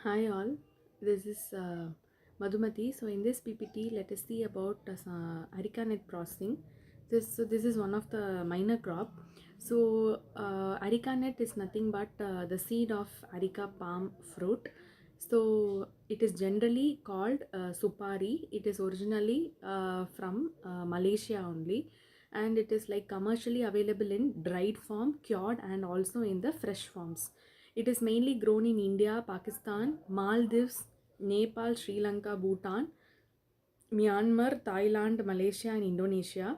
Hi all, this is Madhumathi. So in this PPT, let us see about Arecanut processing. This is one of the minor crop. So Arecanut is nothing but the seed of Areca palm fruit. So it is generally called supari. It is originally from Malaysia only, and it is like commercially available in dried form, cured, and also in the fresh forms. It is mainly grown in India, Pakistan, Maldives, Nepal, Sri Lanka, Bhutan, Myanmar, Thailand, Malaysia, and Indonesia.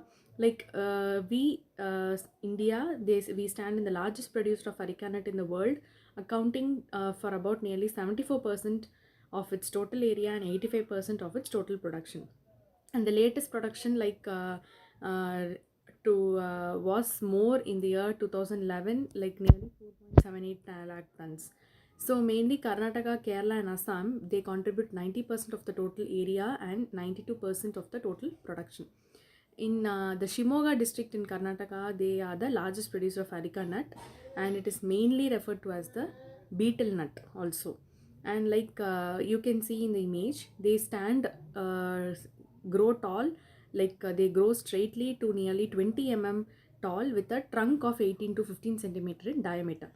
India, we stand in the largest producer of arecanut in the world, accounting for about nearly 74% of its total area and 85% of its total production. And the latest production, uh, to was more in the year 2011, like nearly 4.78 lakh tons. So mainly Karnataka, Kerala and Assam, they contribute 90% of the total area and 92% of the total production. In the Shimoga district in Karnataka, they are the largest producer of areca nut, and it is mainly referred to as the beetle nut also. And you can see in the image, they grow tall, they grow straightly to nearly 20 mm tall with a trunk of 18 to 15 centimeter in diameter.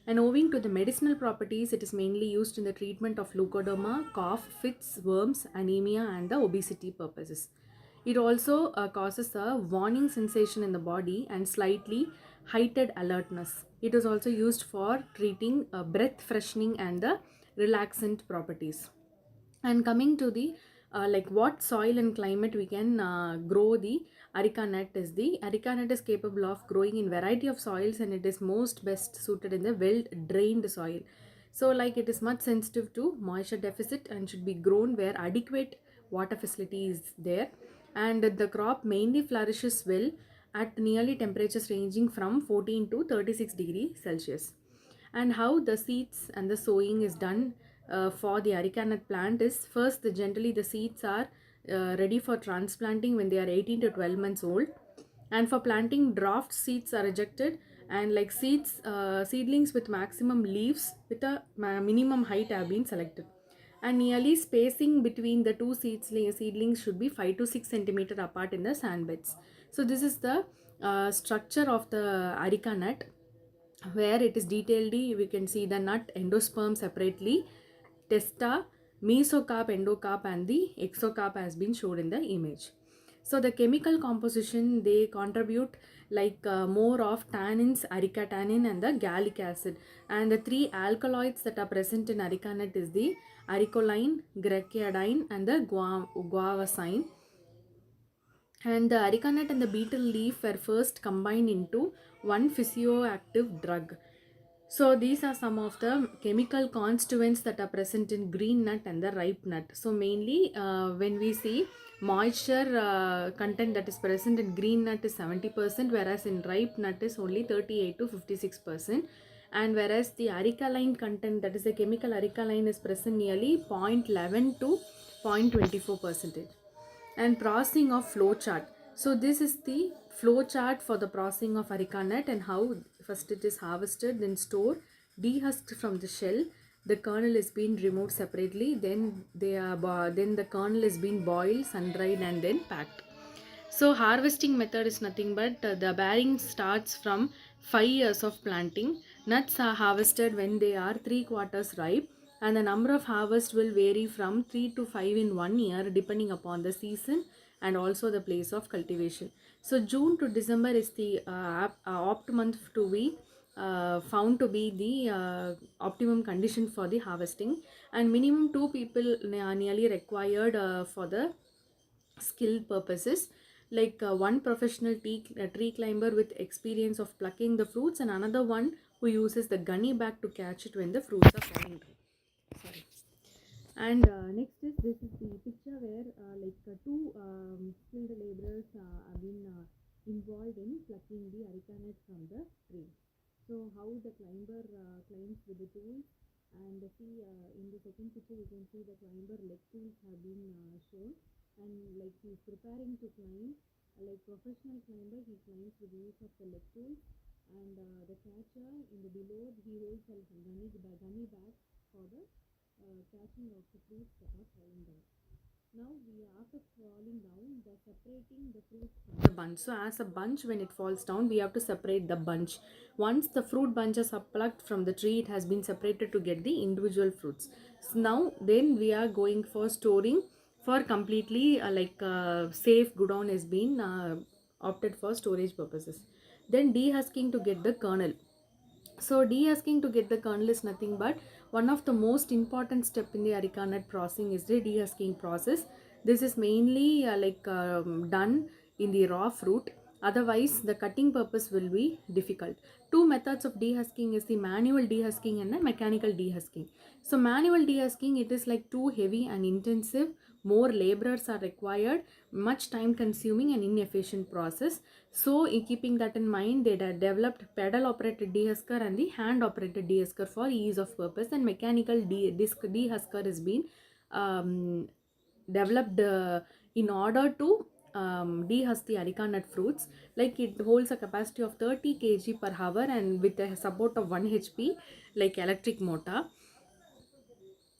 And owing to the medicinal properties, it is mainly used in the treatment of leukodema, cough, fits, worms, anemia, and the obesity purposes. It also causes a warning sensation in the body and slightly heightened alertness. It is also used for treating breath freshening and the relaxant properties. And coming to the what soil and climate we can grow the areca nut is, the areca nut is capable of growing in variety of soils, and it is most best suited in the well drained soil. So it is much sensitive to moisture deficit and should be grown where adequate water facility is there. And the crop mainly flourishes well at nearly temperatures ranging from 14 to 36 degrees Celsius. And how the seeds and the sowing is done for the arecanut plant is, first generally the seeds are ready for transplanting when they are 18 to 12 months old, and for planting draft seeds are rejected, and seedlings with maximum leaves with a minimum height have been selected, and nearly spacing between the two seedlings should be 5 to 6 centimeter apart in the sand beds. So this is the structure of the areca nut, where it is detailed. We can see the nut endosperm separately, testa, mesocarp, endocarp, and the exocarp has been shown in the image. So the chemical composition, they contribute more of tannins, areca tannin and the gallic acid, and the three alkaloids that are present in areca nut is the arecoline, greciadine, and the guavacine. And the arecanut and the beetle leaf were first combined into one physioactive drug. So these are some of the chemical constituents that are present in green nut and the ripe nut. So mainly when we see moisture content that is present in green nut is 70%, whereas in ripe nut is only 38 to 56%. And whereas the arecaline content, that is the chemical arecaline, is present nearly 0.11 to 0.24%. And processing of flow chart. So this is the flow chart for the processing of areca nut, and how first it is harvested, then stored, dehusked from the shell. The kernel is being removed separately. Then then the kernel is being boiled, sun dried, and then packed. So harvesting method is nothing but the bearing starts from 5 years of planting. Nuts are harvested when they are 3 quarters ripe, and the number of harvest will vary from 3 to 5 in 1 year depending upon the season and also the place of cultivation. So June to December is the opt month to be found to be the optimum condition for the harvesting, and minimum 2 people are nearly required for the skill purposes, one professional tree climber with experience of plucking the fruits, and another one who uses the gunny bag to catch it when the fruits are falling down. Sorry. And next is, this is the picture where two skilled laborers have been involved in plucking the arecanut from the tree. So how the climber climbs with the tools, and see in the second picture you can see the climber leg tools have been shown, and he's preparing to climb. Like professional climber, he climbs with the use of the leg tools, and the catcher in the below, he holds a gunny bag for the catching of the fruits that are falling down. Now we after falling down, the separating the fruits from the bunch. So as a bunch, when it falls down, we have to separate the bunch. Once the fruit bunches are plucked from the tree, it has been separated to get the individual fruits. So now then we are going for storing for completely safe godown has been opted for storage purposes. Then dehusking to get the kernel. So de-husking to get the kernel is nothing but one of the most important step in the arecanut processing is the de-husking process. This is mainly done in the raw fruit. Otherwise, the cutting purpose will be difficult. Two methods of dehusking is the manual dehusking and the mechanical dehusking. So manual dehusking, it is like too heavy and intensive. More laborers are required, much time consuming and inefficient process. So in keeping that in mind, they developed pedal operated dehusker and the hand operated dehusker for ease of purpose, and mechanical disc dehusker has been um, developed in order to dehusk the arecanut fruits. Like it holds a capacity of 30 kg per hour and with a support of 1 HP like electric motor.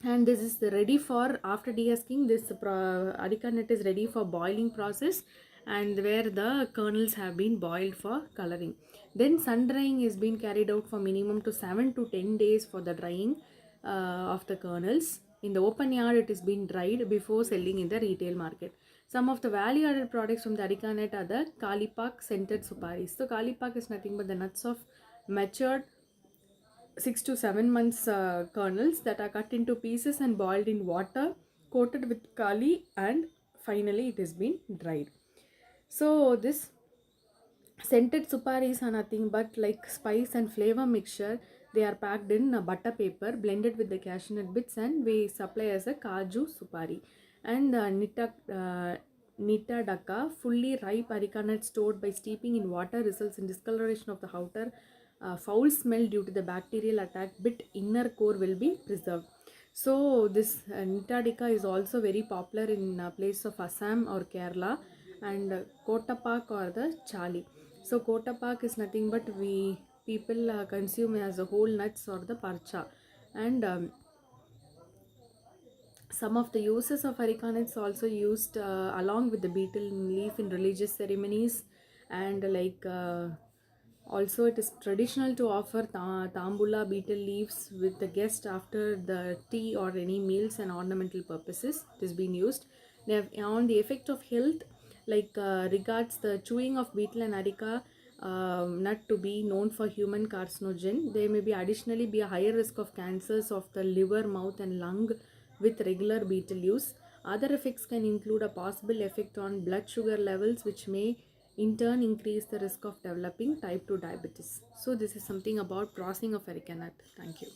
And this is ready for after dehusking. This arecanut is ready for boiling process, and where the kernels have been boiled for coloring. Then sun drying is being carried out for minimum to 7 to 10 days for the drying of the kernels. In the open yard, it is being dried before selling in the retail market. Some of the value added products from the arecanut are the kalipak scented suparis. So kalipak is nothing but the nuts of matured 6 to 7 months kernels that are cut into pieces and boiled in water, coated with kali, and finally it has been dried. So this scented suparis are nothing but like spice and flavor mixture. They are packed in butter paper blended with the cashew nut bits, and we supply as a kaju supari. And nita daka, fully ripe arecanut stored by steeping in water, results in discoloration of the outer foul smell due to the bacterial attack, bit inner core will be preserved. So this Nitadika is also very popular in place of Assam or Kerala, and Kotapak or the Chali. So Kotapak is nothing but we people consume as a whole nuts or the parcha. And some of the uses of arecanuts also used along with the betel leaf in religious ceremonies, and also it is traditional to offer tambula betel leaves with the guest after the tea or any meals and ornamental purposes. It is being used. They have on the effect of health, regards the chewing of betel and areca nut to be known for human carcinogen. There may be additionally be a higher risk of cancers of the liver, mouth and lung with regular betel use. Other effects can include a possible effect on blood sugar levels, which may in turn increase the risk of developing type 2 diabetes. So this is something about processing of arecanut. Thank you.